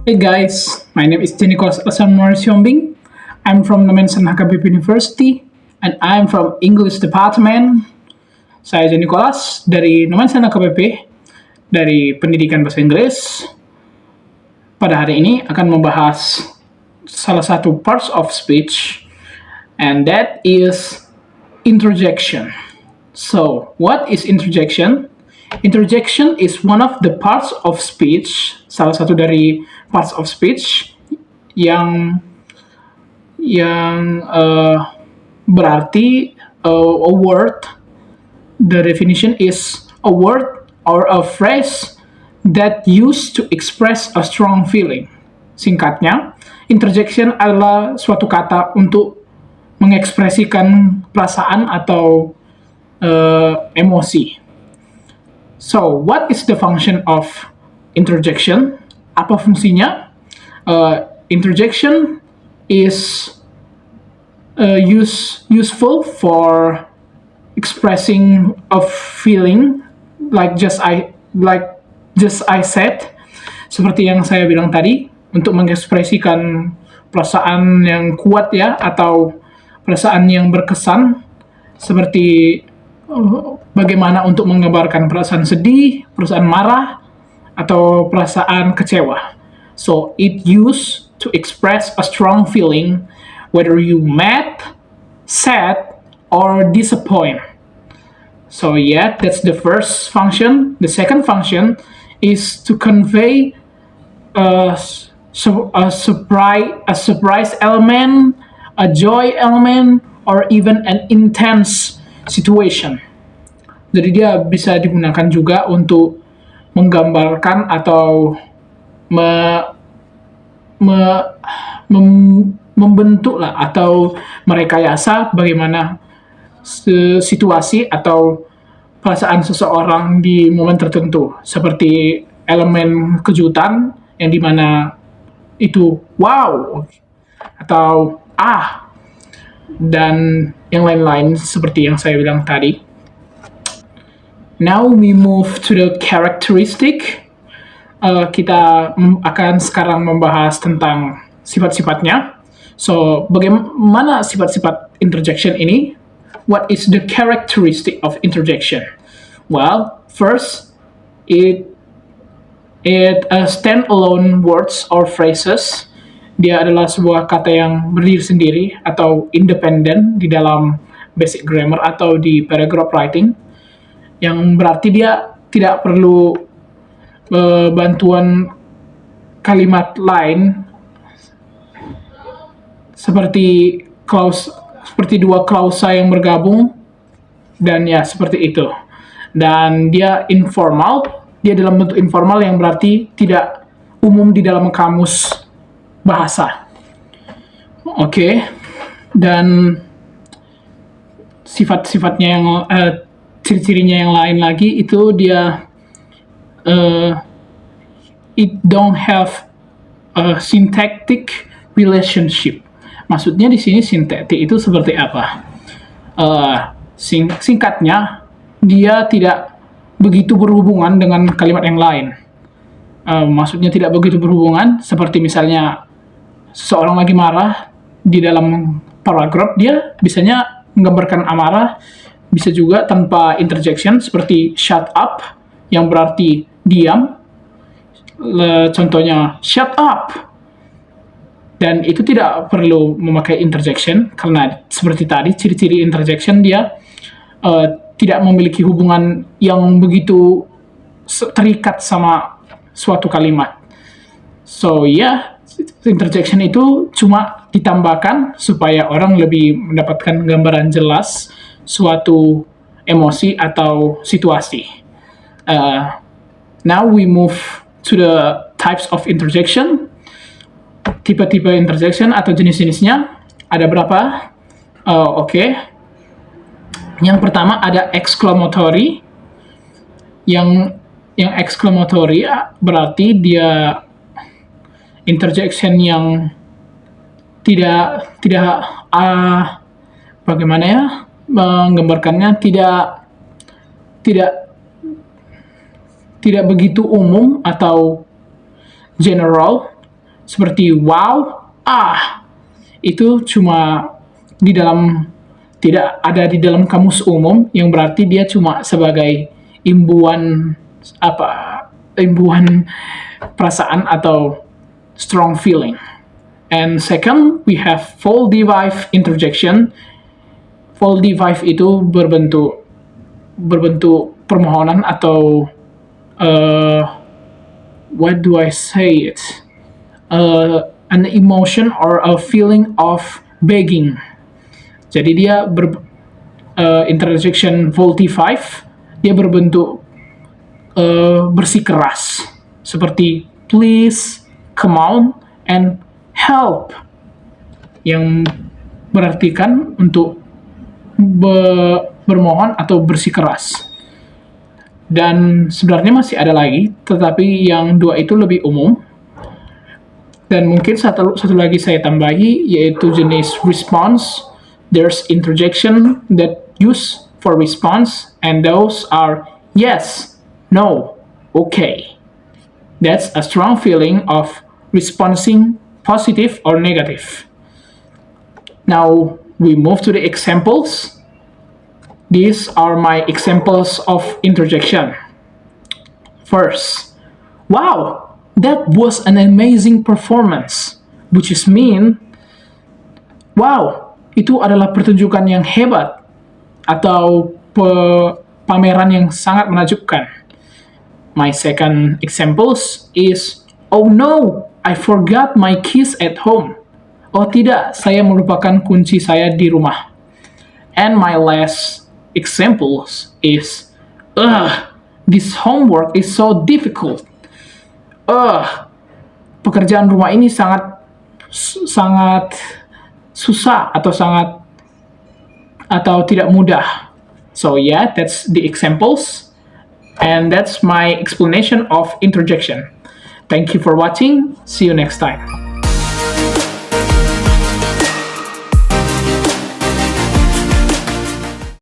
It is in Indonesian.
Hey guys, my name is Nicholas Asanmar Siombing. I'm from Nemensen Hakabib University and I'm from English Department. Saya Nicholas dari Nemensen HKBP dari Pendidikan Bahasa Inggris. Pada hari ini akan membahas salah satu parts of speech and that is interjection. So, what is interjection? Interjection is one of the parts of speech, salah satu dari parts of speech yang berarti a word. The definition is a word or a phrase that used to express a strong feeling. Singkatnya, interjection adalah suatu kata untuk mengekspresikan perasaan atau emosi. So, what is the function of interjection? Apa fungsinya? Interjection is useful for expressing a feeling like just I said, seperti yang saya bilang tadi, untuk mengekspresikan perasaan yang kuat ya, atau perasaan yang berkesan, seperti bagaimana untuk menggambarkan perasaan sedih, perasaan marah, atau perasaan kecewa. So, it used to express a strong feeling, whether you mad, sad, or disappointed. So yeah, that's the first function. The second function is to convey a surprise element, a joy element, or even an intense situation. Jadi dia bisa digunakan juga untuk menggambarkan atau membentuk lah atau merekayasa bagaimana situasi atau perasaan seseorang di momen tertentu, seperti elemen kejutan yang dimana itu wow atau dan yang lain-lain seperti yang saya bilang tadi. Now we move to the characteristic. Kita akan sekarang membahas tentang sifat-sifatnya. So, bagaimana sifat-sifat interjection ini? What is the characteristic of interjection? Well, first, it stand-alone words or phrases. Dia adalah sebuah kata yang berdiri sendiri atau independen di dalam basic grammar atau di paragraph writing, yang berarti dia tidak perlu bantuan kalimat lain seperti dua klausa yang bergabung, dan ya seperti itu. Dan dia informal, dia dalam bentuk informal yang berarti tidak umum di dalam kamus bahasa. Oke. Dan sifat-sifatnya yang ciri-cirinya yang lain lagi itu dia it don't have a syntactic relationship. Maksudnya di sini sintaktik itu seperti apa? Singkatnya, dia tidak begitu berhubungan dengan kalimat yang lain. Maksudnya tidak begitu berhubungan, seperti misalnya seseorang lagi marah, di dalam paragraf dia bisanya menggambarkan amarah, bisa juga tanpa interjection, seperti shut up, yang berarti diam. Contohnya, shut up. Dan itu tidak perlu memakai interjection, karena seperti tadi, ciri-ciri interjection dia tidak memiliki hubungan yang begitu terikat sama suatu kalimat. So yeah, interjection itu cuma ditambahkan supaya orang lebih mendapatkan gambaran jelas suatu emosi atau situasi. Now we move to the types of interjection. Tipe-tipe interjection atau jenis-jenisnya ada berapa? Oke. Yang pertama ada exclamatory. Yang exclamatory berarti dia interjection yang tidak bagaimana ya menggambarkannya, tidak begitu umum atau general. seperti wow, itu cuma tidak ada di dalam kamus umum, yang berarti dia cuma sebagai imbuhan perasaan atau strong feeling. And second, we have Voldivive interjection. Voldivive itu berbentuk permohonan atau what do I say it? An emotion or a feeling of begging. Jadi dia interjection Voldivive, dia berbentuk bersikeras seperti please, come on, and help, yang berartikan untuk bermohon atau bersikeras. Dan sebenarnya masih ada lagi, tetapi yang dua itu lebih umum. Dan mungkin satu lagi saya tambahi, yaitu jenis response. There's interjection that use for response, and those are yes, no, okay. That's a strong feeling of responding positive or negative. Now we move to the examples. These are my examples of interjection. First, wow, that was an amazing performance, which is mean, wow, itu adalah pertunjukan yang hebat atau pameran yang sangat menakjubkan. My second examples is, oh no, I forgot my keys at home. Oh tidak, saya melupakan kunci saya di rumah. And my last examples is, this homework is so difficult. Pekerjaan rumah ini sangat susah atau tidak mudah. So yeah, that's the examples, and that's my explanation of interjection. Thank you for watching. See you next time.